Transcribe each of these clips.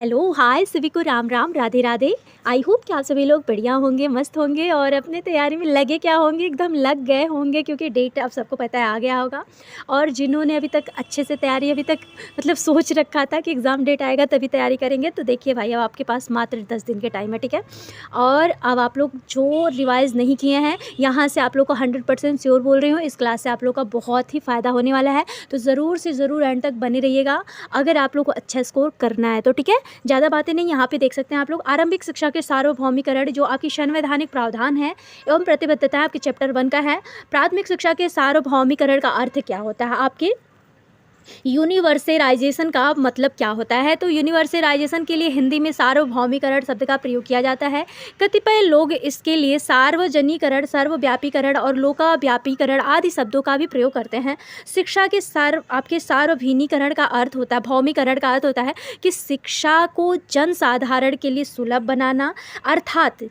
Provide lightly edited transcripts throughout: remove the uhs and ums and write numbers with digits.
Hello, हाय सभी को Ram Ram, Radhe Radhe. I hope कि आप सभी लोग बढ़िया होंगे, मस्त होंगे और अपने तैयारी में लगे क्या होंगे, एकदम लग गए होंगे क्योंकि डेट आप सबको पता है आ गया होगा। और जिन्होंने अभी तक अच्छे से तैयारी अभी तक मतलब सोच रखा था कि एग्ज़ाम डेट आएगा तभी तैयारी करेंगे, तो देखिए भाई अब आपके पास मात्र 10 दिन के टाइम है, ठीक है। और अब आप लोग जो रिवाइज़ नहीं किए हैं, यहाँ से आप लोग को 100% श्योर बोल रही हूँ, इस क्लास से आप लोग का बहुत ही फ़ायदा होने वाला है। तो ज़रूर से ज़रूर एंड तक बने रहिएगा अगर आप लोग को अच्छा स्कोर करना है तो, ठीक है। ज़्यादा बातें नहीं, यहाँ पे देख सकते हैं आप लोग आरंभिक शिक्षा के सार्वभौमिकरण जो आपकी संवैधानिक प्रावधान है एवं प्रतिबद्धता है आपके चैप्टर 1 का है। प्राथमिक शिक्षा के सार्वभौमिकरण का अर्थ क्या होता है आपके यूनिवर्सलाइजेशन का मतलब क्या होता है। तो यूनिवर्सलाइजेशन के लिए हिंदी में सार्वभौमिकरण शब्द का प्रयोग किया जाता है। कतिपय लोग इसके लिए सार्वजनीकरण, सर्वव्यापीकरण और लोकव्यापीकरण आदि शब्दों का भी प्रयोग करते हैं। शिक्षा के आपके सार्वभौमिकरण का अर्थ होता है, भौमिकरण का अर्थ होता है कि शिक्षा को जनसाधारण के लिए सुलभ बनाना, अर्थात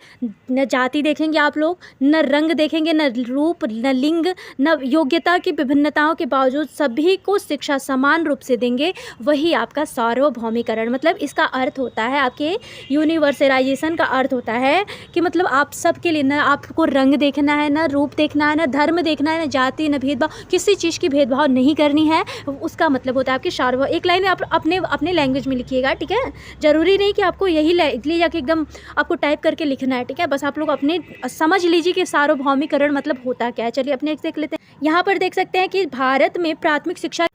न जाति देखेंगे आप लोग, न रंग देखेंगे, न रूप, न लिंग, न योग्यता की विभिन्नताओं के बावजूद सभी को शिक्षा समान रूप से देंगे, वही आपका सार्वभौमिकरण मतलब इसका अर्थ होता है। आपके यूनिवर्सलाइजेशन का अर्थ होता है कि मतलब आप सबके लिए, न आपको रंग देखना है, न रूप देखना है, न धर्म देखना है, न जाति, न भेदभाव, किसी चीज़ की भेदभाव नहीं करनी है। उसका मतलब होता है आपकी सार्व। एक लाइन में आप अपने अपने लैंग्वेज में लिखिएगा, ठीक है। ज़रूरी नहीं कि आपको यही ले जाके एकदम आपको टाइप करके लिखना है, ठीक है। बस आप लोग अपने समझ लीजिए कि सार्वभौमिकरण मतलब होता क्या है। चलिए अपने एक देख लेते हैं। यहाँ पर देख सकते हैं कि भारत में प्राथमिक शिक्षा,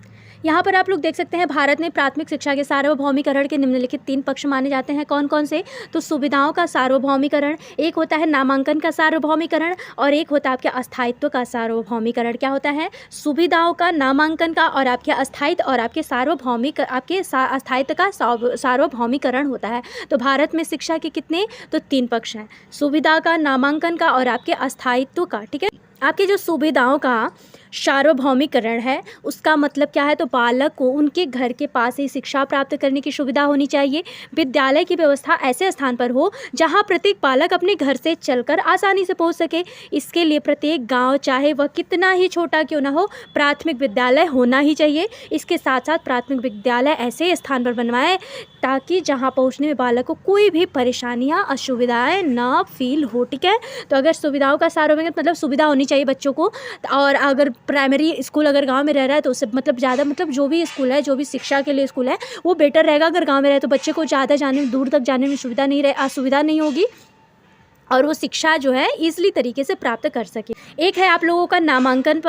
यहाँ पर आप लोग देख सकते हैं भारत में प्राथमिक शिक्षा के सार्वभौमिकरण के निम्नलिखित 3 पक्ष माने जाते हैं। कौन कौन से? तो सुविधाओं का सार्वभौमिकरण, एक होता है नामांकन का सार्वभौमिकरण और एक होता है आपके अस्थायित्व का सार्वभौमिकरण। क्या होता है? सुविधाओं का, नामांकन का और आपके अस्थायित्व और आपके सार्वभौमिक, आपके अस्थायित्व का सार्वभौमिकरण होता है। तो भारत में शिक्षा के कितने? तो 3 पक्ष हैं, सुविधा का, नामांकन का और आपके अस्थायित्व का, ठीक है। आपके जो सुविधाओं का सार्वभौमिकरण है उसका मतलब क्या है? तो बालक को उनके घर के पास ही शिक्षा प्राप्त करने की सुविधा होनी चाहिए। विद्यालय की व्यवस्था ऐसे स्थान पर हो जहां प्रत्येक बालक अपने घर से चलकर आसानी से पहुंच सके। इसके लिए प्रत्येक गांव, चाहे वह कितना ही छोटा क्यों ना हो, प्राथमिक विद्यालय होना ही चाहिए। इसके साथ साथ प्राथमिक विद्यालय ऐसे स्थान पर बनवाएं ताकि जहां पहुंचने में बालक को कोई भी परेशानियां, असुविधाएं ना फील हो, ठीक है। तो अगर सुविधाओं का सार्वभौमिक मतलब सुविधा होनी चाहिए बच्चों को। और अगर प्राइमरी स्कूल अगर गांव में रह रहा है तो उससे मतलब ज़्यादा मतलब जो भी स्कूल है, जो भी शिक्षा के लिए स्कूल है वो बेटर रहेगा। अगर गांव में रहे तो बच्चे को ज़्यादा जाने में, दूर तक जाने में असुविधा नहीं होगी और वो शिक्षा जो है ईजिली तरीके से प्राप्त कर सके। एक है आप लोगों का नामांकन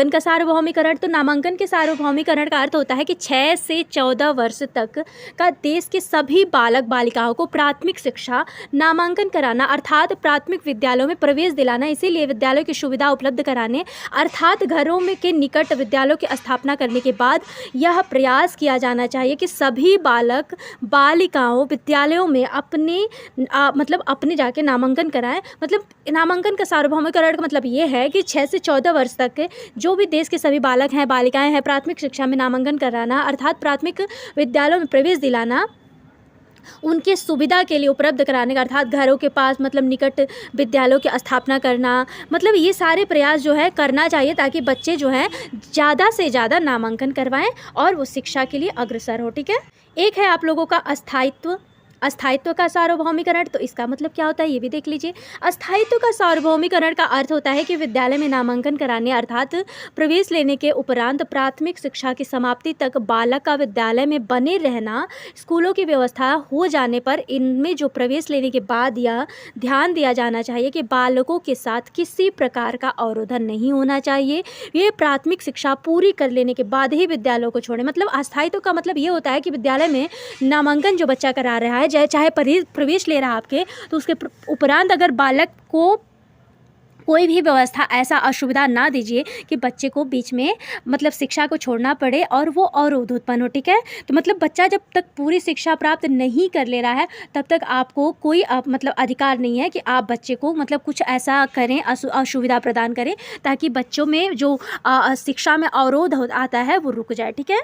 का सार्वभौमिकरण। तो नामांकन के सार्वभौमिकरण का अर्थ होता है कि 6 से 14 वर्ष तक का देश के सभी बालक बालिकाओं को प्राथमिक शिक्षा नामांकन कराना, अर्थात प्राथमिक विद्यालयों में प्रवेश दिलाना। इसीलिए विद्यालयों की सुविधा उपलब्ध कराने, अर्थात घरों में के निकट विद्यालयों की स्थापना करने के बाद यह प्रयास किया जाना चाहिए कि सभी बालक बालिकाओं विद्यालयों में मतलब अपने जाके नामांकन कराएं। मतलब नामांकन का सार्वभौमिकरण का मतलब ये है कि 6 से 14 वर्ष तक के जो भी देश के सभी बालक हैं, बालिकाएं हैं, प्राथमिक शिक्षा में नामांकन कराना, अर्थात प्राथमिक विद्यालयों में प्रवेश दिलाना, उनके सुविधा के लिए उपलब्ध कराने का, अर्थात घरों के पास मतलब निकट विद्यालयों की स्थापना करना। मतलब ये सारे प्रयास जो है करना चाहिए ताकि बच्चे जो हैं ज़्यादा से ज़्यादा नामांकन करवाएं और वो शिक्षा के लिए अग्रसर हो, ठीक है। एक है आप लोगों का अस्थायित्व का सार्वभौमिकरण। तो इसका मतलब क्या होता है ये भी देख लीजिए। अस्थायित्व का सार्वभौमिकरण का अर्थ होता है कि विद्यालय में नामांकन कराने, अर्थात प्रवेश लेने के उपरांत प्राथमिक शिक्षा की समाप्ति तक बालक का विद्यालय में बने रहना। स्कूलों की व्यवस्था हो जाने पर इनमें जो प्रवेश लेने के बाद यह ध्यान दिया जाना चाहिए कि बालकों के साथ किसी प्रकार का अवरोधन नहीं होना चाहिए। ये प्राथमिक शिक्षा पूरी कर लेने के बाद ही विद्यालयों को छोड़ें। मतलब अस्थायित्व का मतलब ये होता है कि विद्यालय में नामांकन जो बच्चा करा रहा है, चाहे प्रवेश ले रहा है आपके, तो उसके उपरांत अगर बालक को कोई भी व्यवस्था ऐसा असुविधा ना दीजिए कि बच्चे को बीच में मतलब शिक्षा को छोड़ना पड़े और वो अवरोध उत्पन्न हो, ठीक है। तो मतलब बच्चा जब तक पूरी शिक्षा प्राप्त नहीं कर ले रहा है तब तक आपको कोई मतलब अधिकार नहीं है कि आप बच्चे को मतलब कुछ ऐसा करें, असुविधा प्रदान करें ताकि बच्चों में जो शिक्षा में अवरोध आता है वो रुक जाए, ठीक है।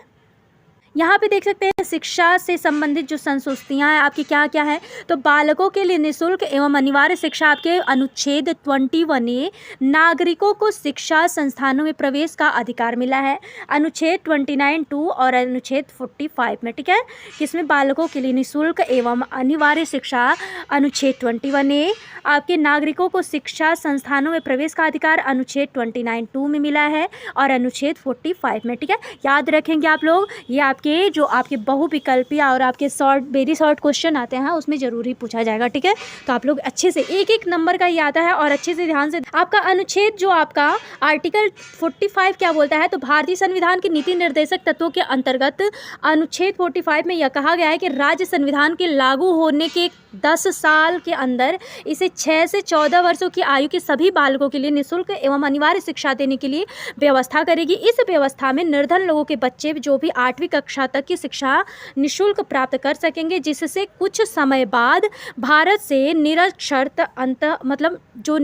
यहाँ पे देख सकते हैं शिक्षा से संबंधित जो संसूचियाँ हैं आपकी क्या क्या है। तो बालकों के लिए निःशुल्क एवं अनिवार्य शिक्षा आपके अनुच्छेद 21A नागरिकों को शिक्षा संस्थानों में प्रवेश का अधिकार मिला है अनुच्छेद 29(2) और अनुच्छेद 45 में, ठीक है। किसमें बालकों के लिए निःशुल्क एवं अनिवार्य शिक्षा अनुच्छेद 21A आपके नागरिकों को शिक्षा संस्थानों में प्रवेश का अधिकार अनुच्छेद 29(2) में मिला है और अनुच्छेद 45 में, ठीक है। याद रखेंगे आप लोग, ये आपके जो आपके बहुविकल्पीय और आपके वेरी शॉर्ट क्वेश्चन आते हैं उसमें जरूर ही पूछा जाएगा, ठीक है। तो आप लोग अच्छे से एक एक नंबर का ये आता है और अच्छे से ध्यान से आपका अनुच्छेद जो आपका आर्टिकल 45 क्या बोलता है। तो भारतीय संविधान के नीति निर्देशक तत्वों के अंतर्गत अनुच्छेद 45 में यह कहा गया है कि राज्य संविधान के लागू होने के 10 साल के अंदर इसे 6 से 14 वर्षों की आयु के सभी बालकों के लिए निःशुल्क एवं अनिवार्य शिक्षा देने के लिए व्यवस्था करेगी। इस व्यवस्था में निर्धन लोगों के बच्चे जो भी 8वीं कक्षा तक की शिक्षा निःशुल्क प्राप्त कर सकेंगे, जिससे कुछ समय बाद भारत से निरक्षरत अंत मतलब जो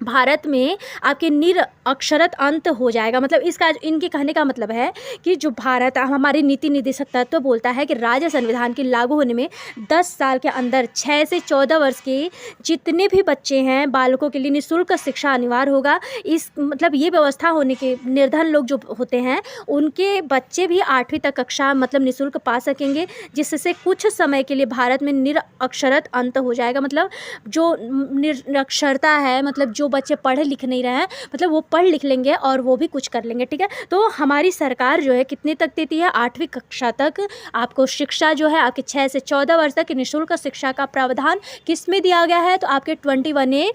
भारत में आपके निरक्षरत अंत हो जाएगा। मतलब इसका इनके कहने का मतलब है कि जो भारत हमारी नीति निर्देशक तत्व बोलता है कि राज्य संविधान के लागू होने में 10 साल के अंदर 6 से 14 वर्ष के जितने भी बच्चे हैं बालकों के लिए निःशुल्क शिक्षा अनिवार्य होगा। इस मतलब ये व्यवस्था होने के निर्धन लोग जो होते हैं उनके बच्चे भी 8वीं तक कक्षा मतलब निःशुल्क पा सकेंगे, जिससे कुछ समय के लिए भारत में निरक्षरत अंत हो जाएगा। मतलब जो निरक्षरता है, मतलब जो बच्चे पढ़ लिख नहीं रहे हैं, मतलब वो पढ़ लिख लेंगे और वो भी कुछ कर लेंगे, ठीक है। तो हमारी सरकार जो है कितने तक देती है, 8वीं कक्षा तक आपको शिक्षा जो है आपके 6 से 14 वर्ष तक निःशुल्क शिक्षा का प्रावधान किस में दिया गया है। तो आपके 21A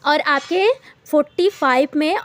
और आपके 45 में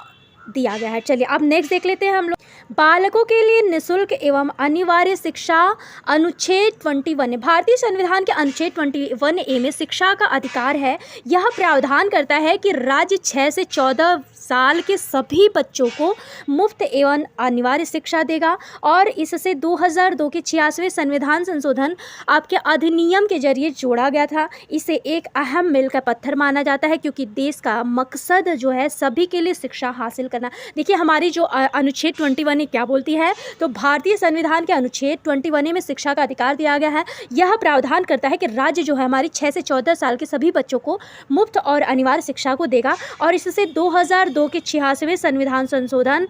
दिया गया है। चलिए अब नेक्स्ट देख लेते हैं हम लोग। बालकों के लिए निःशुल्क एवं अनिवार्य शिक्षा अनुच्छेद 21 भारतीय संविधान के अनुच्छेद 21A में शिक्षा का अधिकार है। यह प्रावधान करता है कि राज्य 6 से 14 साल के सभी बच्चों को मुफ्त एवं अनिवार्य शिक्षा देगा और इससे 2002 के 86वें संविधान संशोधन आपके अधिनियम के जरिए जोड़ा गया था। इसे एक अहम मील का पत्थर माना जाता है क्योंकि देश का मकसद जो है सभी के लिए शिक्षा हासिल करना। देखिए हमारी जो अनुच्छेद 21 क्या बोलती है, तो भारतीय संविधान के अनुच्छेद 21 में शिक्षा का अधिकार दिया गया है। यह प्रावधान करता है कि राज्य जो है हमारी 6 से 14 साल के सभी बच्चों को मुफ्त और अनिवार्य शिक्षा को देगा और इससे 2002 के 86वें संविधान संशोधन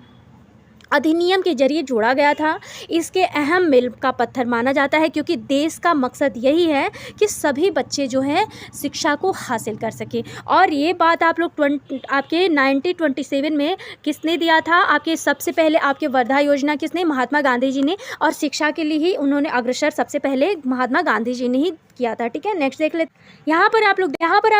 अधिनियम के जरिए जोड़ा गया था। इसके अहम मील का पत्थर माना जाता है क्योंकि देश का मकसद यही है कि सभी बच्चे जो हैं शिक्षा को हासिल कर सकें। और ये बात आप लोग आपके 1927 में किसने दिया था, आपके सबसे पहले आपके वर्धा योजना किसने, महात्मा गांधी जी ने, और शिक्षा के लिए ही उन्होंने अग्रसर सबसे पहले महात्मा गांधी जी ने ही किया था, ठीक है। नेक्स्ट देख लेते यहाँ पर आप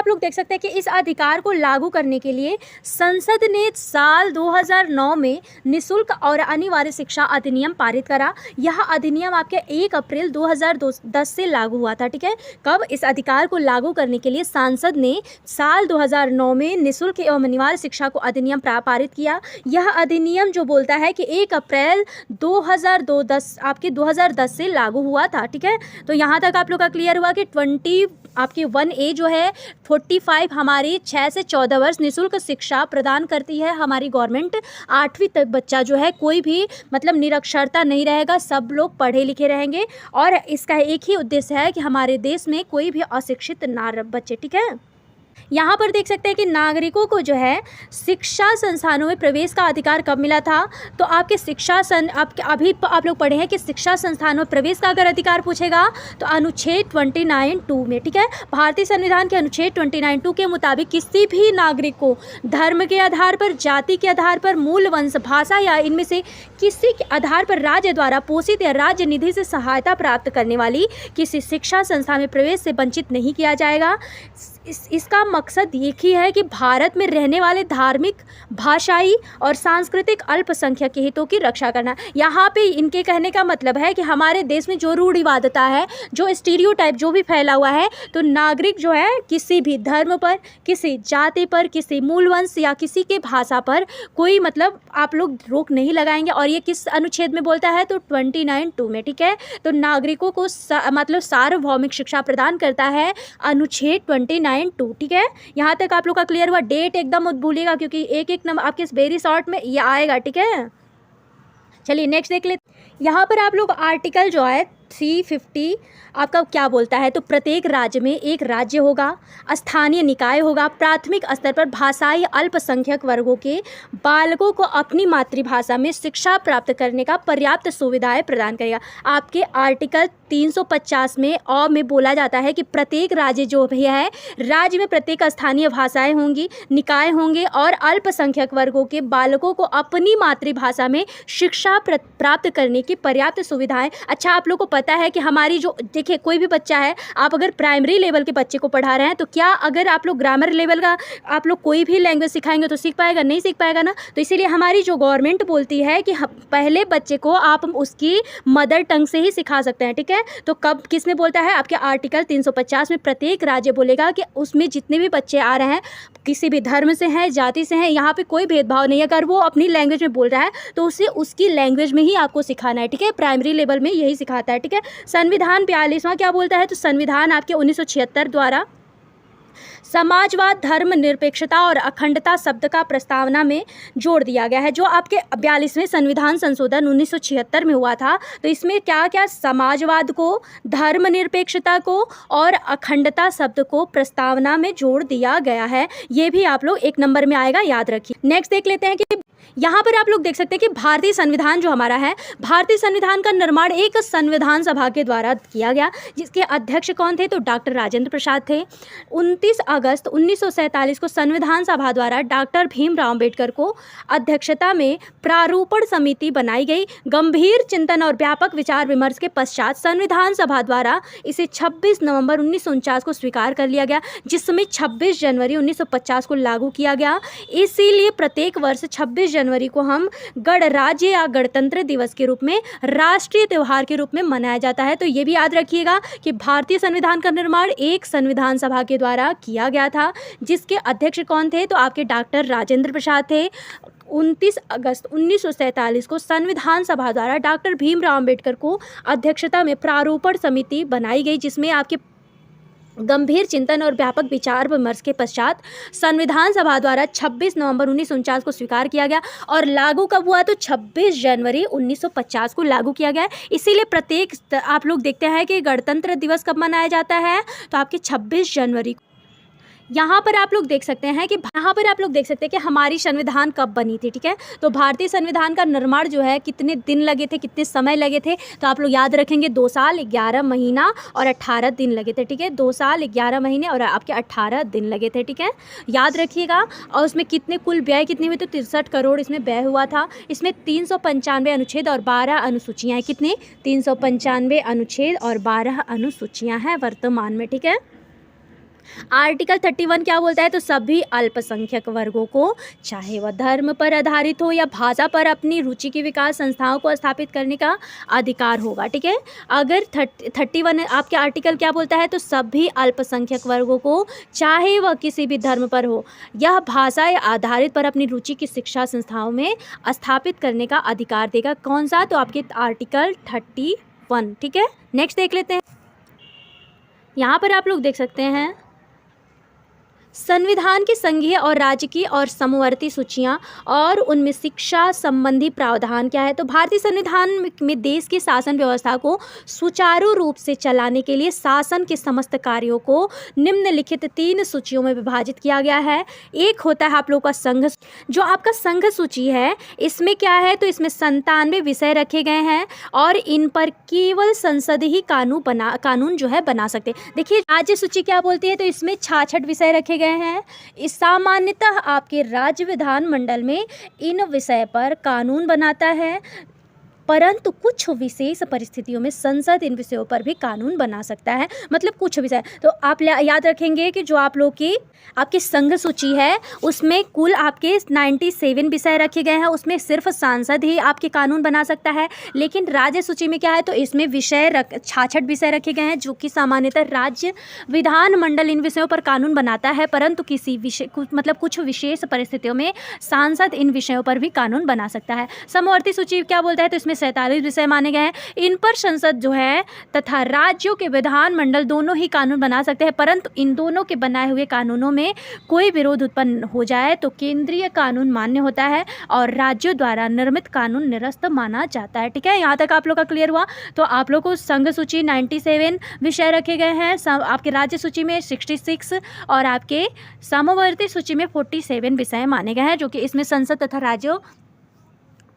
लोग देख सकते हैं कि इस अधिकार को लागू करने के लिए संसद ने साल 2009 में निःशुल्क और अनिवार्य शिक्षा अधिनियम पारित करा। यह अधिनियम आपके 1 अप्रैल 2010 से लागू हुआ था, ठीक है। कब इस अधिकार को लागू करने के लिए संसद ने साल 2009 में निःशुल्क एवं अनिवार्य शिक्षा को अधिनियम पारित किया। यह अधिनियम जो बोलता है कि 1 अप्रैल 2010 से लागू हुआ था, ठीक है। तो यहाँ तक आप लोग का क्लियर हुआ कि 21A जो है 45 हमारी 6 से 14 वर्ष निःशुल्क शिक्षा प्रदान करती है हमारी गवर्नमेंट। 8वीं तक बच्चा जो है कोई भी मतलब निरक्षरता नहीं रहेगा, सब लोग पढ़े लिखे रहेंगे और इसका एक ही उद्देश्य है कि हमारे देश में कोई भी अशिक्षित ना बचे, ठीक है। यहाँ पर देख सकते हैं कि नागरिकों को जो है शिक्षा संस्थानों में प्रवेश का अधिकार कब मिला था, तो आपके अभी आप लोग पढ़े हैं कि शिक्षा संस्थानों में प्रवेश का अगर अधिकार पूछेगा तो अनुच्छेद 29(2) में, ठीक है। भारतीय संविधान के अनुच्छेद 29(2) के मुताबिक किसी भी नागरिक को धर्म के आधार पर, जाति के आधार पर, मूल वंश, भाषा या इनमें से किसी के आधार पर राज्य द्वारा पोषित या राज्य निधि से सहायता प्राप्त करने वाली किसी शिक्षा संस्था में प्रवेश से वंचित नहीं किया जाएगा। इसका मकसद एक ही है कि भारत में रहने वाले धार्मिक, भाषाई और सांस्कृतिक अल्पसंख्यक के हितों की रक्षा करना। यहाँ पे इनके कहने का मतलब है कि हमारे देश में जो रूढ़िवादिता है, जो स्टीरियोटाइप जो भी फैला हुआ है, तो नागरिक जो है किसी भी धर्म पर, किसी जाति पर, किसी मूल वंश या किसी के भाषा पर कोई मतलब आप लोग रोक नहीं लगाएंगे। और ये किस अनुच्छेद में बोलता है, तो 29(2) में, ठीक है। तो नागरिकों को मतलब सार्वभौमिक शिक्षा प्रदान करता है अनुच्छेद 29(2), ठीक है। यहाँ तक आप लोग का क्लियर हुआ। डेट एकदम मत भूलिएगा क्योंकि एक एक नंबर आपके वेरी शॉर्ट में ये आएगा, ठीक है। चलिए नेक्स्ट देख लेते। यहाँ पर आप लोग आर्टिकल जो है 350 आपका क्या बोलता है, तो प्रत्येक राज्य में एक राज्य होगा, स्थानीय निकाय होगा, प्राथमिक स्तर पर भाषाई अल्पसंख्यक वर्गों के बालकों को अपनी मातृभाषा में शिक्षा प्राप्त करने का पर्याप्त सुविधाएं प्रदान करेगा। आपके आर्टिकल 350 में अ में बोला जाता है कि प्रत्येक राज्य जो भी है, राज्य में प्रत्येक स्थानीय भाषाएं होंगी, निकाय होंगे और अल्पसंख्यक वर्गों के बालकों को अपनी मातृभाषा में शिक्षा प्राप्त करने की पर्याप्त सुविधाएं। अच्छा, आप लोग को पता है कि हमारी जो, देखिए कोई भी बच्चा है, आप अगर प्राइमरी लेवल के बच्चे को पढ़ा रहे हैं तो क्या अगर आप लोग ग्रामर लेवल का आप लोग कोई भी लैंग्वेज सिखाएंगे तो सीख पाएगा? नहीं सीख पाएगा ना। तो इसीलिए हमारी जो गवर्नमेंट बोलती है कि पहले बच्चे को आप उसकी मदर टंग से ही सिखा सकते हैं, ठीक है। तो कब किसने बोलता है? आपके आर्टिकल 350 में प्रत्येक राज्य बोलेगा कि उसमें जितने भी बच्चे आ रहे हैं, किसी भी धर्म से हैं, जाति से हैं, यहाँ पे कोई भेदभाव नहीं है। अगर वो अपनी लैंग्वेज में बोल रहा है तो उसे उसकी लैंग्वेज में ही आपको सिखाना है, ठीक है। प्राइमरी लेवल में यही सिखाता है, ठीक है। संविधान 42वां क्या बोलता है? तो संविधान आपके 1976 द्वारा समाजवाद, धर्मनिरपेक्षता और अखंडता शब्द का प्रस्तावना में जोड़ दिया गया है। जो आपके 42वें संविधान संशोधन 1976 में हुआ था, तो इसमें क्या क्या समाजवाद को, धर्मनिरपेक्षता को और अखंडता शब्द को प्रस्तावना में जोड़ दिया गया है। ये भी आप लोग 1 नंबर में आएगा, याद रखिए। नेक्स्ट देख लेते हैं कि यहाँ पर आप लोग देख सकते हैं कि भारतीय संविधान जो हमारा है, भारतीय संविधान का निर्माण एक संविधान सभा के द्वारा किया गया, जिसके अध्यक्ष कौन थे? तो डॉक्टर राजेंद्र प्रसाद थे। 29 अगस्त 1947 को संविधान सभा द्वारा डॉक्टर भीमराव अम्बेडकर को अध्यक्षता में प्रारूपण समिति बनाई गई। गंभीर चिंतन और व्यापक विचार विमर्श के पश्चात संविधान सभा द्वारा इसे 26 नवंबर 1949 को स्वीकार कर लिया गया, जिसमें 26 जनवरी 1950 को लागू किया गया। इसीलिए प्रत्येक वर्ष 26 जनवरी को हम गणराज्य या गणतंत्र दिवस के रूप में, राष्ट्रीय त्यौहार के रूप में मनाया जाता है। तो ये भी याद रखिएगा कि भारतीय संविधान का निर्माण एक संविधान सभा के द्वारा किया गया था, जिसके अध्यक्ष कौन थे? तो आपके डॉक्टर राजेंद्र प्रसाद थे। 29 अगस्त 1947 को संविधान सभा द्वारा डॉक्टर भीमराव अम्बेडकर को अध्यक्षता में प्रारूपण समिति बनाई गई, जिसमें आपके गंभीर चिंतन और व्यापक विचार विमर्श के पश्चात संविधान सभा द्वारा 26 नवंबर 1949 को स्वीकार किया गया और लागू कब हुआ? तो 26 जनवरी 1950 को लागू किया गया। इसीलिए प्रत्येक आप लोग देखते हैं कि गणतंत्र दिवस कब मनाया जाता है? तो आपके 26 जनवरी को। यहाँ पर आप लोग देख सकते हैं कि हमारी संविधान कब बनी थी, ठीक है। तो भारतीय संविधान का निर्माण जो है कितने दिन लगे थे, कितने समय लगे थे? तो आप लोग याद रखेंगे 2 साल 11 महीना और 18 दिन लगे थे, ठीक है। 2 साल 11 महीने और आपके 18 दिन लगे थे, ठीक है, याद रखिएगा। और उसमें कितने कुल व्यय कितने हुए? तो 63 करोड़ इसमें व्यय हुआ था। इसमें 395 अनुच्छेद और 12 अनुसूचियाँ हैं। कितने? 395 अनुच्छेद और 12 अनुसूचियाँ हैं वर्तमान में, ठीक है। आर्टिकल 31 क्या बोलता है? तो सभी अल्पसंख्यक वर्गों को, चाहे वह धर्म पर आधारित हो या भाषा पर, अपनी रुचि की विकास संस्थाओं को स्थापित करने का अधिकार होगा, ठीक है। अगर 31 आपके आर्टिकल क्या बोलता है? तो सभी अल्पसंख्यक वर्गों को, चाहे वह किसी भी धर्म पर हो, यह भाषा या आधारित पर अपनी रुचि की शिक्षा संस्थाओं में स्थापित करने का अधिकार देगा। कौन सा? तो आपके आर्टिकल 31, ठीक है। नेक्स्ट देख लेते हैं। यहाँ पर आप लोग देख सकते हैं संविधान की संघीय और राज्य की और समवर्ती सूचियां और उनमें शिक्षा संबंधी प्रावधान क्या है? तो भारतीय संविधान में देश की शासन व्यवस्था को सुचारू रूप से चलाने के लिए शासन के समस्त कार्यों को निम्नलिखित 3 सूचियों में विभाजित किया गया है। एक होता है आप लोग का संघ, जो आपका संघ सूची है, इसमें क्या है? तो इसमें 97 विषय रखे गए हैं और इन पर केवल संसद ही कानून जो है बना सकते। देखिए राज्य सूची क्या बोलती है? तो इसमें 66 विषय रखे गए हैं। इस सामान्यतः आपके राज्य विधानमंडल में इन विषय पर कानून बनाता है, परंतु कुछ विशेष परिस्थितियों में संसद इन विषयों पर भी कानून बना सकता है। मतलब कुछ विषय, तो आप याद रखेंगे कि जो आप लोग की आपकी संघ सूची है उसमें कुल आपके 97 विषय रखे गए हैं, उसमें सिर्फ सांसद ही आपके कानून बना सकता है। लेकिन राज्य सूची में क्या है? तो इसमें 66 विषय रखे गए हैं, जो कि सामान्यतः राज्य विधानमंडल इन विषयों पर कानून बनाता है, परंतु किसी विषय मतलब कुछ विशेष परिस्थितियों में सांसद इन विषयों पर भी कानून बना सकता है। समवर्ती सूची क्या बोलता है? तो इसमें 247 विषय माने गए हैं। इन पर संसद जो है तथा राज्यों के विधानमंडल दोनों ही कानून बना सकते हैं, परंतु इन दोनों के बनाए हुए कानूनों में कोई विरोध उत्पन्न हो जाए तो केंद्रीय कानून मान्य होता है और राज्यों द्वारा निर्मित कानून निरस्त माना जाता है। ठीक है, यहाँ तक आप लोग का क्लियर हुआ। तो आप लोग को संघ सूची 97 विषय रखे गए हैं, आपके राज्य सूची में 66 और आपके समवर्ती सूची में 47 विषय माने गए हैं, जो कि इसमें संसद तथा राज्यों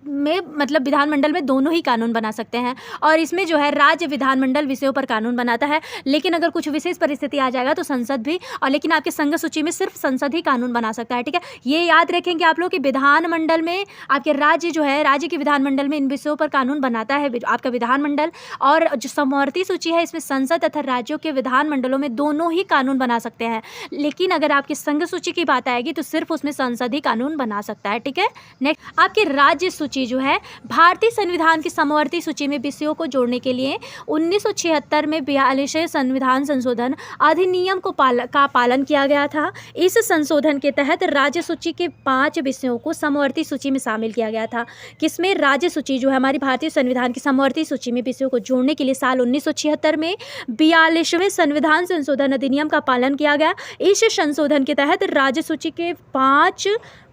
में मतलब विधानमंडल में दोनों ही कानून बना सकते हैं। और इसमें जो है राज्य विधानमंडल विषयों पर कानून बनाता है, लेकिन अगर कुछ विशेष परिस्थिति आ जाएगा तो संसद भी, और लेकिन आपके संघ सूची में सिर्फ संसद ही कानून बना सकता है। ठीक है, ये याद रखेंगे आप लोग कि विधानमंडल में आपके राज्य जो है, राज्य के विधानमंडल में इन विषयों पर कानून बनाता है आपका विधानमंडल, और जो समवर्ती सूची है इसमें संसद तथा राज्यों के विधानमंडलों में दोनों ही कानून बना सकते हैं, लेकिन अगर आपकी संघ सूची की बात आएगी तो सिर्फ उसमें संसद ही कानून बना सकता है। ठीक है, नेक्स्ट आपके राज्य सूची जो है भारतीय संविधान की समवर्ती सूची में विषयों को जोड़ने के लिए 1976 में 42वें संविधान संशोधन अधिनियम का पालन किया गया था। इस संशोधन के तहत राज्य सूची के 5 विषयों को समवर्ती सूची में शामिल किया गया था। किसमें? राज्य सूची जो है हमारी भारतीय संविधान की समवर्ती सूची में विषयों को जोड़ने के लिए साल 1976 में 42वें संविधान संशोधन अधिनियम का पालन किया गया। इस संशोधन के तहत राज्य सूची के 5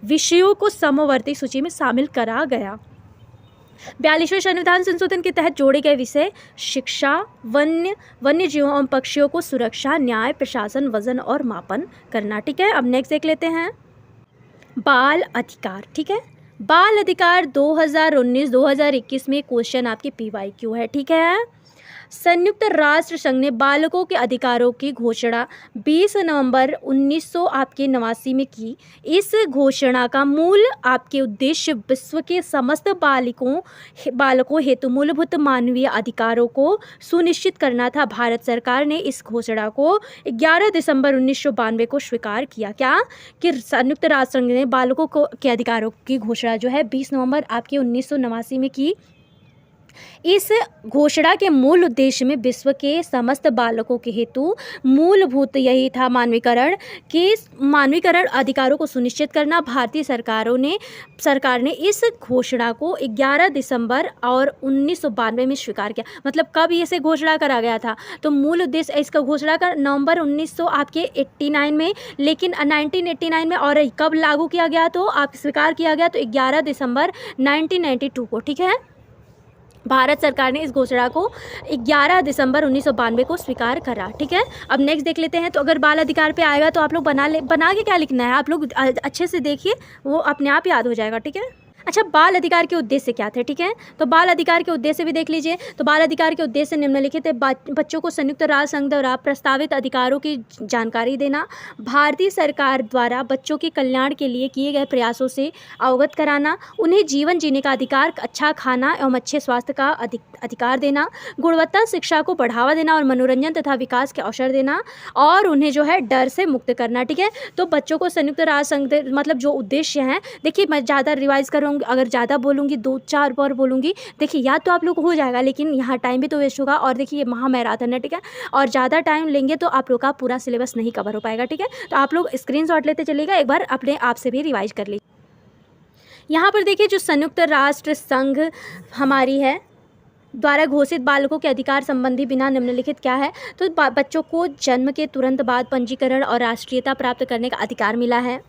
विषयों को समवर्ती सूची में शामिल करा गया। 42वें संविधान संशोधन के तहत जोड़े गए विषय शिक्षा, वन्य जीवों एवं पक्षियों को सुरक्षा, न्याय, प्रशासन, वजन और मापन करना। ठीक है, अब नेक्स्ट देख लेते हैं बाल अधिकार। ठीक है, बाल अधिकार 2019-2021 में क्वेश्चन आपके PYQ है। ठीक है, संयुक्त राष्ट्र संघ ने बालकों के अधिकारों की घोषणा 20 नवंबर 1989 में की। इस घोषणा का मूल आपके उद्देश्य विश्व के समस्त बालकों हेतु मूलभूत मानवीय अधिकारों को सुनिश्चित करना था। भारत सरकार ने इस घोषणा को 11 दिसंबर 1992 को स्वीकार किया। क्या कि संयुक्त राष्ट्र संघ ने बालकों के अधिकारों की घोषणा जो है 20 नवंबर आपके 1989 में की। इस घोषणा के मूल उद्देश्य में विश्व के समस्त बालकों के हेतु मूलभूत यही था मानवीकरण अधिकारों को सुनिश्चित करना। भारतीय सरकार ने इस घोषणा को 11 दिसंबर और 1992 में स्वीकार किया। मतलब कब इसे घोषणा करा गया था? तो मूल उद्देश्य इसका घोषणा का नवंबर 1989 में, लेकिन 1989 में, और कब लागू किया गया तो आप स्वीकार किया गया तो 11 दिसंबर 1992 को। ठीक है, भारत सरकार ने इस घोषणा को 11 दिसंबर 1992 को स्वीकार करा। ठीक है, अब नेक्स्ट देख लेते हैं। तो अगर बाल अधिकार पे आएगा तो आप लोग बना के क्या लिखना है, आप लोग अच्छे से देखिए, वो अपने आप याद हो जाएगा। ठीक है, अच्छा, बाल अधिकार के उद्देश्य क्या थे? ठीक है, तो बाल अधिकार के उद्देश्य भी देख लीजिए। तो बाल अधिकार के उद्देश्य निम्नलिखित है: बच्चों को संयुक्त राष्ट्र संघ द्वारा प्रस्तावित अधिकारों की जानकारी देना, भारतीय सरकार द्वारा बच्चों के कल्याण के लिए किए गए प्रयासों से अवगत कराना, उन्हें जीवन जीने का अधिकार, अच्छा खाना एवं अच्छे स्वास्थ्य का अधिकार देना, गुणवत्ता शिक्षा को बढ़ावा देना और मनोरंजन तथा विकास के अवसर देना, और उन्हें जो है डर से मुक्त करना। ठीक है, तो बच्चों को संयुक्त राष्ट्र संघ मतलब जो उद्देश्य हैं, देखिए मैं ज़्यादा रिवाइज करूँगी, अगर ज़्यादा बोलूँगी 2-4 बार बोलूँगी, देखिए याद तो आप लोग को हो जाएगा, लेकिन यहाँ टाइम भी तो वेस्ट होगा। और देखिए ये महामैराथन है। ठीक है, और ज़्यादा टाइम लेंगे तो आप लोग का पूरा सिलेबस नहीं कवर हो पाएगा। ठीक है, तो आप लोग स्क्रीनशॉट लेते चलिएगा, एक बार अपने आप से भी रिवाइज कर लीजिए। यहाँ पर देखिए जो संयुक्त राष्ट्र संघ हमारी है द्वारा घोषित बालकों के अधिकार संबंधी बिना निम्नलिखित क्या है? तो बच्चों को जन्म के तुरंत बाद पंजीकरण और राष्ट्रीयता प्राप्त करने का अधिकार मिला है।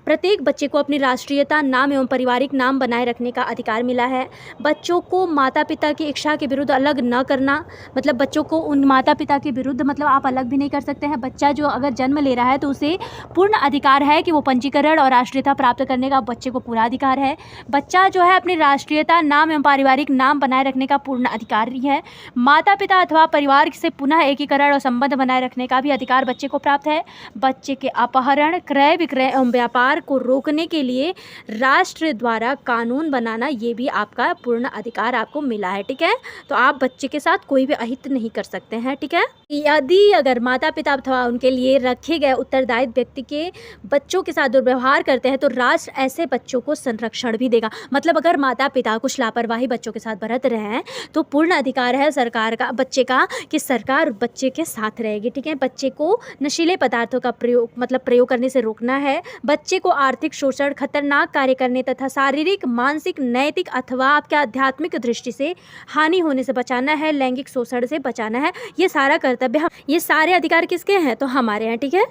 प्रत्येक बच्चे को अपनी राष्ट्रीयता, नाम एवं पारिवारिक नाम बनाए रखने का अधिकार मिला है। बच्चों को माता पिता की इच्छा के विरुद्ध अलग न करना, मतलब बच्चों को उन माता पिता के विरुद्ध मतलब आप अलग भी नहीं कर सकते हैं। बच्चा जो अगर जन्म ले रहा है तो उसे पूर्ण अधिकार है कि वो पंजीकरण और राष्ट्रीयता प्राप्त करने का बच्चे को पूरा अधिकार है। बच्चा जो है अपनी राष्ट्रीयता, नाम एवं पारिवारिक नाम बनाए रखने का पूर्ण अधिकारी है। माता पिता अथवा परिवार से पुनः एकीकरण और संबंध बनाए रखने का भी अधिकार बच्चे को प्राप्त है। बच्चे के अपहरण, क्रय विक्रय एवं व्यापार को रोकने के लिए राष्ट्र द्वारा कानून बनाना, ये भी आपका पूर्ण अधिकार आपको मिला है। ठीक है, तो आप बच्चे के साथ कोई भी अहित नहीं कर सकते हैं। ठीक है, यदि अगर माता पिता अथवा उनके लिए रखे गए उत्तरदायी व्यक्ति के बच्चों के साथ दुर्व्यवहार करते हैं तो राष्ट्र ऐसे बच्चों को संरक्षण भी देगा। मतलब अगर माता पिता कुछ लापरवाही बच्चों के साथ बरत रहे हैं तो पूर्ण अधिकार है सरकार का, बच्चे का, कि सरकार बच्चे के साथ रहेगी। ठीक है, बच्चे को नशीले पदार्थों का प्रयोग करने से रोकना है। बच्चे बच्चे को आर्थिक शोषण, खतरनाक कार्य करने तथा शारीरिक, मानसिक, नैतिक अथवा आपके आध्यात्मिक दृष्टि से हानि होने से बचाना है, लैंगिक शोषण से बचाना है। ये सारा कर्तव्य, ये सारे अधिकार किसके हैं? तो हमारे हैं, ठीक है।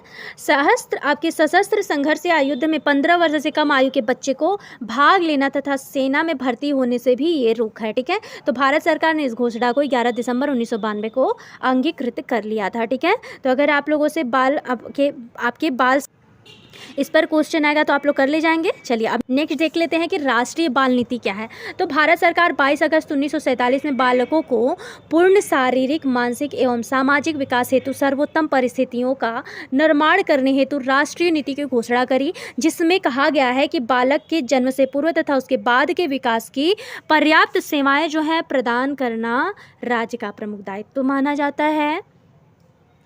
आपके सशस्त्र संघर्ष या युद्ध में 15 वर्ष से कम आयु के बच्चे को भाग लेना तथा सेना में भर्ती होने से भी ये रोक है, ठीक है। तो भारत सरकार ने इस घोषणा को 11 दिसंबर 1992 को अंगीकृत कर लिया था, ठीक है। तो अगर आप लोगों से आपके बाल इस पर क्वेश्चन आएगा तो आप लोग कर ले जाएंगे। चलिए अब नेक्स्ट देख लेते हैं कि राष्ट्रीय बाल नीति क्या है। तो भारत सरकार 22 अगस्त 1947 में बालकों को पूर्ण शारीरिक, मानसिक एवं सामाजिक विकास हेतु सर्वोत्तम परिस्थितियों का निर्माण करने हेतु राष्ट्रीय नीति की घोषणा करी, जिसमें कहा गया है कि बालक के जन्म से पूर्व तथा उसके बाद के विकास की पर्याप्त सेवाएं जो है प्रदान करना राज्य का प्रमुख दायित्व माना जाता है।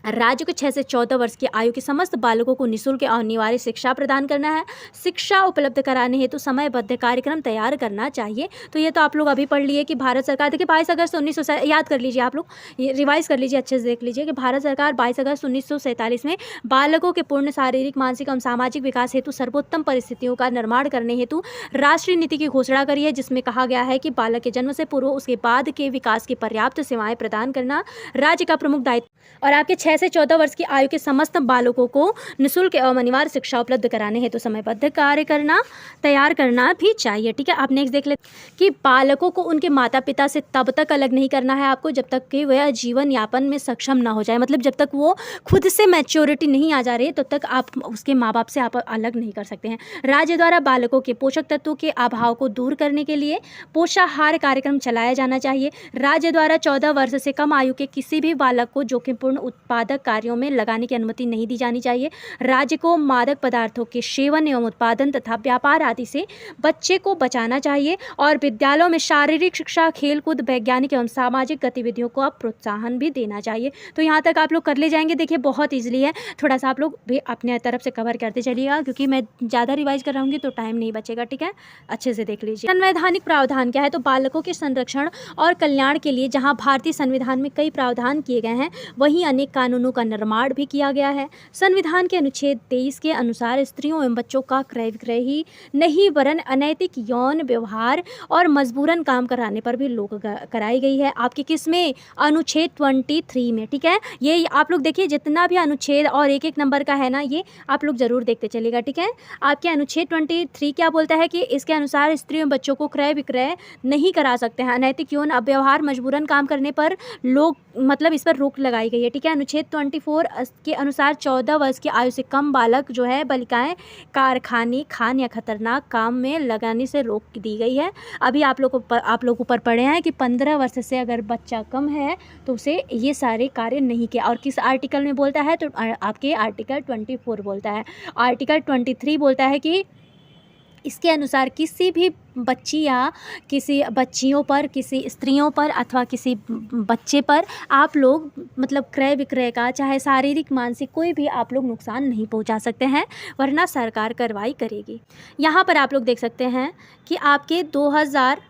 राज्य को 6 से 14 वर्ष की आयु के समस्त बालकों को निःशुल्क और अनिवार्य शिक्षा प्रदान करना है। शिक्षा उपलब्ध कराने हेतु समयबद्ध कार्यक्रम तैयार करना चाहिए। तो ये तो आप लोग अभी पढ़ लिए कि भारत सरकार, देखिए 22 अगस्त 1900 याद कर लीजिए, आप लोग ये रिवाइज कर लीजिए, अच्छे से देख लीजिए कि भारत सरकार 22 अगस्त 1947 में बालकों के पूर्ण शारीरिक, मानसिक एवं सामाजिक विकास हेतु सर्वोत्तम परिस्थितियों का निर्माण करने हेतु राष्ट्रीय नीति की घोषणा करी है, जिसमें कहा गया है कि बालक के जन्म से पूर्व उसके बाद के विकास की पर्याप्त सेवाएं प्रदान करना राज्य का प्रमुख दायित्व, और आपके 6 से 14 वर्ष की आयु के समस्त बालकों को निःशुल्क एवं अनिवार्य शिक्षा उपलब्ध कराने हेतु समयबद्ध कार्य करना तैयार करना भी चाहिए, ठीक है। आप नेक्स्ट देख लेते कि बालकों को उनके माता पिता से तब तक अलग नहीं करना है आपको जब तक कि वह जीवन यापन में सक्षम ना हो जाए, मतलब जब तक वो खुद से मैच्योरिटी नहीं आ जा रही है तब तक आप उसके माँ बाप से आप अलग नहीं कर सकते हैं। राज्य द्वारा बालकों के पोषक तत्वों के अभाव को दूर करने के लिए पोषाहार कार्यक्रम चलाया जाना चाहिए। राज्य द्वारा 14 वर्ष से कम आयु के किसी भी बालक को जोखिमपूर्ण उत्पादक कार्यों में लगाने की अनुमति नहीं दी जानी चाहिए। राज्य को मादक पदार्थों के सेवन एवं उत्पादन तथा व्यापार आदि से बच्चे को बचाना चाहिए, और विद्यालयों में शारीरिक शिक्षा, खेलकूद, वैज्ञानिक एवं सामाजिक गतिविधियों को आप प्रोत्साहन भी देना चाहिए। तो यहाँ तक आप लोग कर ले जाएंगे। देखिए बहुत ईजिली है, थोड़ा सा आप लोग भी अपने तरफ से कवर करते चलिएगा, क्योंकि मैं ज़्यादा रिवाइज कर रहा तो टाइम नहीं बचेगा, ठीक है। अच्छे से देख लीजिए। संवैधानिक प्रावधान क्या है? तो बालकों के संरक्षण और कल्याण के लिए जहाँ भारतीय संविधान में कई प्रावधान किए गए हैं, वहीं अनेक कानूनों का निर्माण भी किया गया है। संविधान के अनुच्छेद 23 के अनुसार स्त्रियों एवं बच्चों का क्रय विक्रय ही नहीं वरन अनैतिक यौन व्यवहार और मजबूरन काम कराने पर भी रोक कराई गई है। आपके किस में? अनुच्छेद 23 में, ठीक है। ये आप लोग देखिए जितना भी अनुच्छेद और एक एक नंबर का है ना, ये आप लोग जरूर देखते चलिएगा, ठीक है। आपके अनुच्छेद 23 क्या बोलता है कि इसके अनुसार स्त्रियों एवं बच्चों को क्रय विक्रय नहीं करा सकते हैं। अनैतिक यौन व्यवहार, मजबूरन काम करने पर लोग मतलब इस पर रोक लगाई गई है, ठीक है। अनुच्छेद 24 के अनुसार 14 वर्ष की आयु से कम बालक जो है बालिकाएं कारखाने, खान या खतरनाक काम में लगाने से रोक दी गई है। अभी आप लोग ऊपर पढ़े हैं कि 15 वर्ष से अगर बच्चा कम है तो उसे ये सारे कार्य नहीं किया। और किस आर्टिकल में बोलता है? तो आपके आर्टिकल 24 बोलता है। आर्टिकल 23 बोलता है कि इसके अनुसार किसी भी बच्ची या किसी बच्चियों पर, किसी स्त्रियों पर अथवा किसी बच्चे पर आप लोग मतलब क्रय विक्रय का, चाहे शारीरिक, मानसिक, कोई भी आप लोग नुकसान नहीं पहुंचा सकते हैं, वरना सरकार कार्रवाई करेगी। यहाँ पर आप लोग देख सकते हैं कि आपके 2000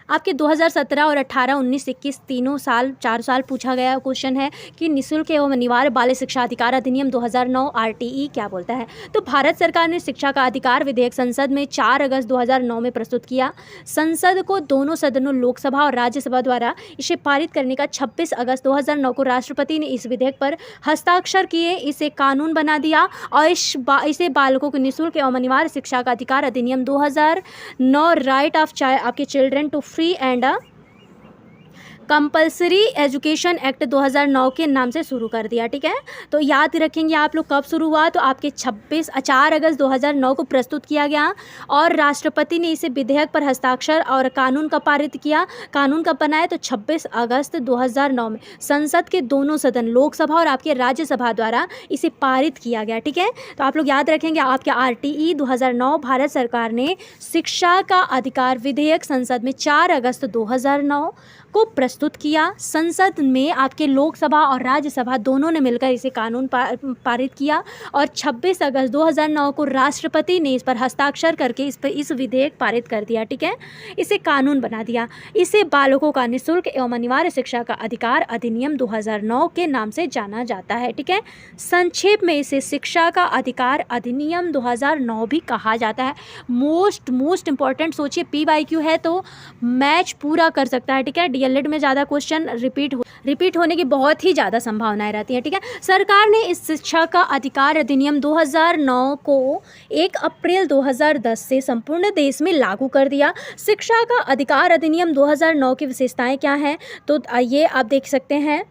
आपके 2017 और 18, 19, 21 तीनों साल 4 साल पूछा गया क्वेश्चन है कि निःशुल्क एवं अनिवार्य बाल शिक्षा अधिकार अधिनियम 2009 RTE क्या बोलता है। तो भारत सरकार ने शिक्षा का अधिकार विधेयक संसद में 4 अगस्त 2009 में प्रस्तुत किया। संसद को दोनों सदनों लोकसभा और राज्यसभा द्वारा इसे पारित करने का 26 अगस्त 2009 को राष्ट्रपति ने इस विधेयक पर हस्ताक्षर किए, इसे कानून बना दिया और इसे बालकों को निःशुल्क एवं अनिवार्य शिक्षा का अधिकार अधिनियम 2009 राइट ऑफ आपके children to free and compulsory education act 2009 के नाम से शुरू कर दिया, ठीक है। तो याद रखेंगे आप लोग कब शुरू हुआ, तो आपके 4 अगस्त 2009 को प्रस्तुत किया गया और राष्ट्रपति ने इसे विधेयक पर हस्ताक्षर और कानून का पारित किया। कानून कब बनाया? तो 26 अगस्त 2009 में संसद के दोनों सदन लोकसभा और आपके राज्यसभा द्वारा इसे पारित किया गया, ठीक है। तो आप लोग याद रखेंगे आपके RTE 2009 भारत सरकार ने शिक्षा का अधिकार विधेयक संसद में 4 अगस्त 2009 को प्रस्तुत किया। संसद में आपके लोकसभा और राज्यसभा दोनों ने मिलकर इसे कानून पारित किया और 26 अगस्त 2009 को राष्ट्रपति ने इस पर हस्ताक्षर करके इस विधेयक पारित कर दिया। ठीक है, इसे कानून बना दिया। इसे बालकों का निःशुल्क एवं अनिवार्य शिक्षा का अधिकार अधिनियम 2009 के नाम से जाना जाता है। ठीक है, संक्षेप में इसे शिक्षा का अधिकार अधिनियम 2009 भी कहा जाता है। मोस्ट इंपॉर्टेंट, सोचिए PYQ है तो मैच पूरा कर सकता है। ठीक है, DLED में ज़्यादा क्वेश्चन रिपीट होने की बहुत ही ज़्यादा संभावनाएं रहती हैं। ठीक है, सरकार ने इस शिक्षा का अधिकार अधिनियम 2009 को 1 अप्रैल 2010 से संपूर्ण देश में लागू कर दिया। शिक्षा का अधिकार अधिनियम 2009 की विशेषताएं क्या हैं, तो ये आप देख सकते हैं।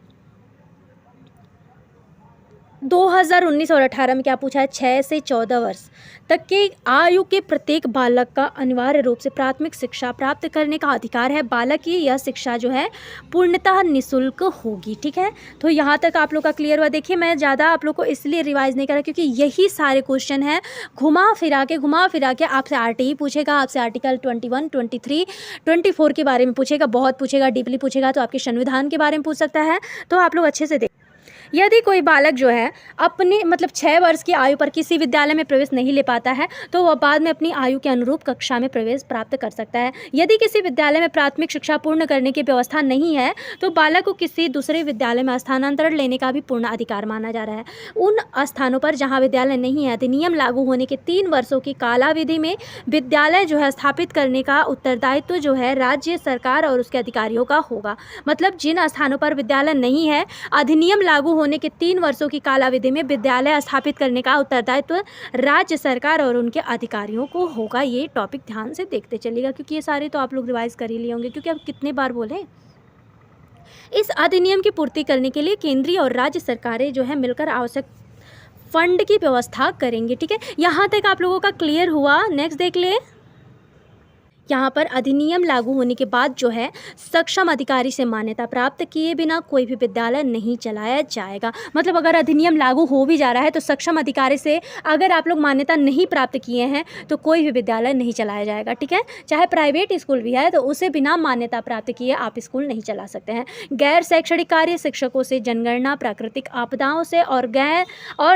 2019 और 18 में क्या पूछा है, 6 से 14 वर्ष तक के आयु के प्रत्येक बालक का अनिवार्य रूप से प्राथमिक शिक्षा प्राप्त करने का अधिकार है। बालक की यह शिक्षा जो है पूर्णतः निःशुल्क होगी। ठीक है, तो यहाँ तक आप लोग का क्लियर हुआ। देखिए, मैं ज़्यादा आप लोग को इसलिए रिवाइज नहीं करा क्योंकि यही सारे क्वेश्चन हैं घुमा फिरा के आपसे RTE पूछेगा, आपसे आर्टिकल 21, 23, 24 के बारे में पूछेगा, बहुत पूछेगा, डीपली पूछेगा, तो आपके संविधान के बारे में पूछ सकता है। तो आप लोग अच्छे से देख, यदि कोई बालक जो है अपने 6 वर्ष की आयु पर किसी विद्यालय में प्रवेश नहीं ले पाता है तो वह बाद में अपनी आयु के अनुरूप कक्षा में प्रवेश प्राप्त कर सकता है। यदि किसी विद्यालय में प्राथमिक शिक्षा पूर्ण करने की व्यवस्था नहीं है तो बालक को किसी दूसरे विद्यालय में स्थानांतरण लेने का भी पूर्ण अधिकार माना जा रहा है। उन स्थानों पर जहाँ विद्यालय नहीं है, अधिनियम लागू होने के 3 वर्षों की कालावधि में विद्यालय जो है स्थापित करने का उत्तरदायित्व जो है राज्य सरकार और उसके अधिकारियों का होगा। मतलब जिन स्थानों पर विद्यालय नहीं है, अधिनियम लागू होने के 3 वर्षों की कालावधि में विद्यालय स्थापित करने का उत्तरदायित्व राज्य सरकार और उनके अधिकारियों को होगा। ये टॉपिक ध्यान से देखते चलिएगा क्योंकि ये सारे तो आप लोग रिवाइज कर ही लिए होंगे, क्योंकि अब कितने बार बोले। इस अधिनियम की पूर्ति करने के लिए केंद्रीय और राज्य सरकारें जो है मिलकर आवश्यक फंड की व्यवस्था करेंगे। ठीक है, यहाँ तक आप लोगों का क्लियर हुआ। नेक्स्ट देख ले, यहाँ पर अधिनियम लागू होने के बाद जो है सक्षम अधिकारी से मान्यता प्राप्त किए बिना कोई भी विद्यालय नहीं चलाया जाएगा। मतलब अगर अधिनियम लागू हो भी जा रहा है तो सक्षम अधिकारी से अगर आप लोग मान्यता नहीं प्राप्त किए हैं तो कोई भी विद्यालय नहीं चलाया जाएगा। ठीक है, चाहे प्राइवेट स्कूल भी है तो उसे बिना मान्यता प्राप्त किए आप स्कूल नहीं चला सकते हैं। गैर शैक्षणिक कार्य शिक्षकों से जनगणना, प्राकृतिक आपदाओं से और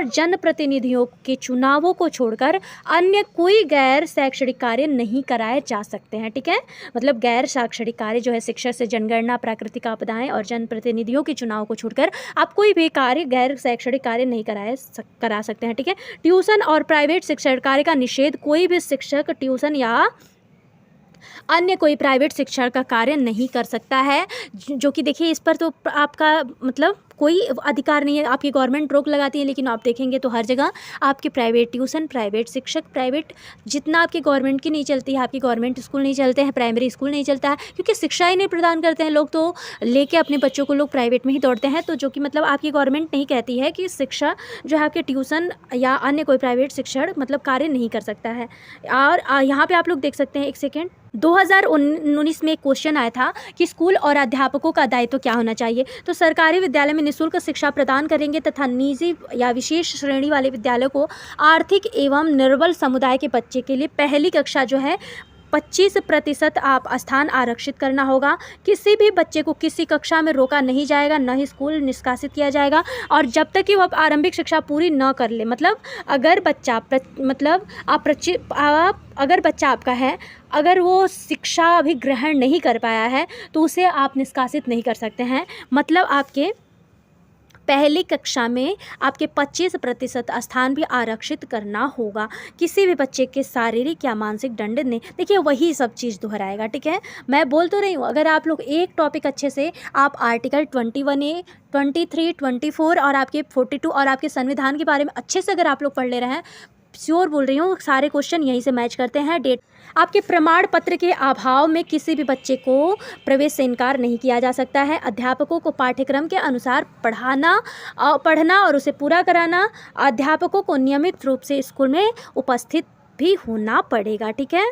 जनप्रतिनिधियों के चुनावों को छोड़कर अन्य कोई गैर शैक्षणिक कार्य नहीं कराए जा सकते हैं। ठीक है, मतलब गैर शैक्षणिक कार्य जो है शिक्षक से जनगणना, प्राकृतिक आपदाएं और जनप्रतिनिधियों के चुनाव को छोड़कर आप कोई भी कार्य गैर शैक्षणिक कार्य नहीं करा सकते हैं। ठीक है, ट्यूशन और प्राइवेट शिक्षण कार्य का निषेध, कोई भी शिक्षक ट्यूशन या अन्य कोई प्राइवेट शिक्षण का कार्य नहीं कर सकता है। जो कि देखिए इस पर तो आपका कोई अधिकार नहीं है, आपकी गवर्नमेंट रोक लगाती है, लेकिन आप देखेंगे तो हर जगह आपके प्राइवेट ट्यूशन, प्राइवेट शिक्षक, प्राइवेट जितना आपकी गवर्नमेंट की नहीं चलती है, आपकी गवर्नमेंट स्कूल नहीं चलते हैं, प्राइमरी स्कूल नहीं चलता है, क्योंकि शिक्षा ही नहीं प्रदान करते हैं लोग, तो लेके अपने बच्चों को लोग प्राइवेट में ही दौड़ते हैं। तो जो कि आपकी गवर्नमेंट नहीं कहती है कि शिक्षा जो है आपके ट्यूशन या अन्य कोई प्राइवेट शिक्षण कार्य नहीं कर सकता है। और यहाँ पर आप लोग देख सकते हैं, एक सेकेंड, 2019 में एक क्वेश्चन आया था कि स्कूल और अध्यापकों का दायित्व क्या होना चाहिए। तो सरकारी विद्यालय में निःशुल्क शिक्षा प्रदान करेंगे तथा निजी या विशेष श्रेणी वाले विद्यालयों को आर्थिक एवं निर्बल समुदाय के बच्चे के लिए पहली कक्षा जो है 25% आप स्थान आरक्षित करना होगा। किसी भी बच्चे को किसी कक्षा में रोका नहीं जाएगा, न ही स्कूल निष्कासित किया जाएगा, और जब तक कि वो आरंभिक शिक्षा पूरी न कर ले। अगर बच्चा अगर बच्चा आपका है, अगर वो शिक्षा अभी ग्रहण नहीं कर पाया है तो उसे आप निष्कासित नहीं कर सकते हैं। आपके पहली कक्षा में आपके 25% स्थान भी आरक्षित करना होगा। किसी भी बच्चे के शारीरिक या मानसिक दंड नहीं, देखिए वही सब चीज़ दोहराएगा। ठीक है, मैं बोल तो रही हूँ, अगर आप लोग एक टॉपिक अच्छे से आप आर्टिकल 21A, 23, 24 और आपके 42 और आपके संविधान के बारे में अच्छे से अगर आप लोग पढ़ ले रहे हैं, श्योर बोल रही हूँ सारे क्वेश्चन यहीं से मैच करते हैं। डेट, आपके प्रमाण पत्र के अभाव में किसी भी बच्चे को प्रवेश से इनकार नहीं किया जा सकता है। अध्यापकों को पाठ्यक्रम के अनुसार पढ़ना और उसे पूरा कराना, अध्यापकों को नियमित रूप से स्कूल में उपस्थित भी होना पड़ेगा। ठीक है,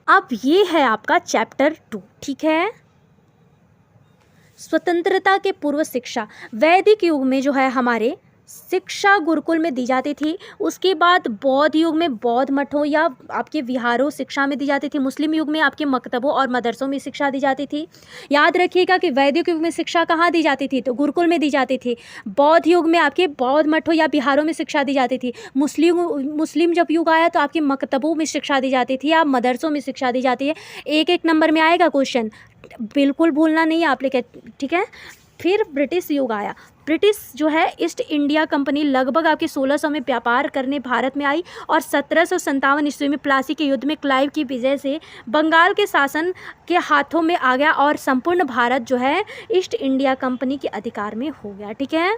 अब ये है आपका चैप्टर 2। ठीक है, स्वतंत्रता के पूर्व शिक्षा। वैदिक युग में जो है हमारे शिक्षा गुरुकुल में दी जाती थी। उसके बाद बौद्ध युग में बौद्ध मठों या आपके विहारों शिक्षा में दी जाती थी। मुस्लिम युग में आपके मकतबों और मदरसों में शिक्षा दी जाती थी। याद रखिएगा कि वैदिक युग में शिक्षा कहाँ दी जाती थी, तो गुरुकुल में दी जाती थी। बौद्ध युग में आपके बौद्ध मठों या बिहारों में शिक्षा दी जाती थी। मुस्लिम जब युग आया तो आपके मकतबों में शिक्षा दी जाती थी या मदरसों में शिक्षा दी जाती है। एक एक नंबर में आएगा क्वेश्चन, बिल्कुल भूलना नहीं है आप लोग, ठीक है। फिर ब्रिटिश युग आया। ब्रिटिश जो है ईस्ट इंडिया कंपनी लगभग आपके 1600 में व्यापार करने भारत में आई और 1757 ईस्वी में प्लासी के युद्ध में क्लाइव की विजय से बंगाल के शासन के हाथों में आ गया और संपूर्ण भारत जो है ईस्ट इंडिया कंपनी के अधिकार में हो गया, ठीक है।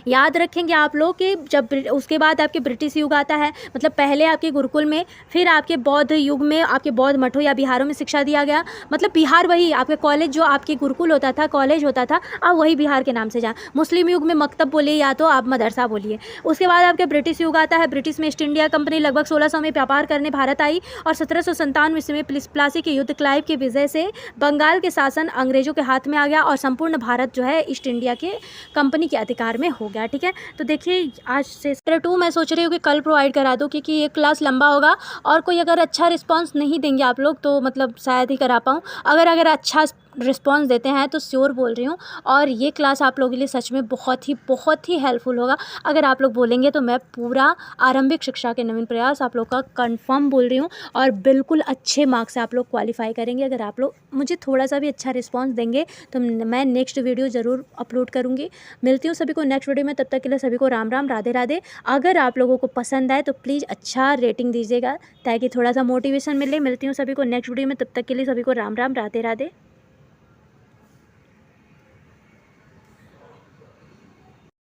याद रखेंगे आप लोग कि जब उसके बाद आपके ब्रिटिश युग आता है, मतलब पहले आपके गुरुकुल में, फिर आपके बौद्ध युग में आपके बौद्ध मठों या बिहारों में शिक्षा दिया गया। मतलब बिहार वही आपके कॉलेज, जो आपके गुरुकुल होता था, कॉलेज होता था, अब वही बिहार के नाम से जा। मुस्लिम युग में मकतब बोलिए या तो आप मदरसा बोलिए। उसके बाद आपके ब्रिटिश युग आता है। ब्रिटिश में ईस्ट इंडिया कंपनी लगभग 1600 में व्यापार करने भारत आई और 1797 ईस्वी में प्लासी के युद्ध क्लाइव की विजय से बंगाल के शासन अंग्रेजों के हाथ में आ गया और संपूर्ण भारत जो है ईस्ट इंडिया के कंपनी के अधिकार में हो गया, ठीक है। तो देखिए आज से चैप्टर 2 मैं सोच रही हूँ कि कल प्रोवाइड करा दूँ, क्योंकि ये क्लास लंबा होगा और कोई अगर अच्छा रिस्पांस नहीं देंगे आप लोग तो मतलब शायद ही करा पाऊँ। अगर अच्छा रिस्पांस देते हैं तो श्योर बोल रही हूँ, और ये क्लास आप लोगों के लिए सच में बहुत ही हेल्पफुल होगा। अगर आप लोग बोलेंगे तो मैं पूरा आरंभिक शिक्षा के नवीन प्रयास आप लोग का कंफर्म बोल रही हूँ और बिल्कुल अच्छे मार्क्स से आप लोग क्वालिफाई करेंगे। अगर आप लोग मुझे थोड़ा सा भी अच्छा रिस्पांस देंगे तो मैं नेक्स्ट वीडियो ज़रूर अपलोड करूँगी। मिलती हूँ सभी को नेक्स्ट वीडियो में, तब तक के लिए सभी को राम राम, राधे राधे। अगर आप लोगों को पसंद आए तो प्लीज़ अच्छा रेटिंग दीजिएगा ताकि थोड़ा सा मोटिवेशन मिले। मिलती हूँ सभी को नेक्स्ट वीडियो में, तब तक के लिए सभी को राम राम, राधे राधे।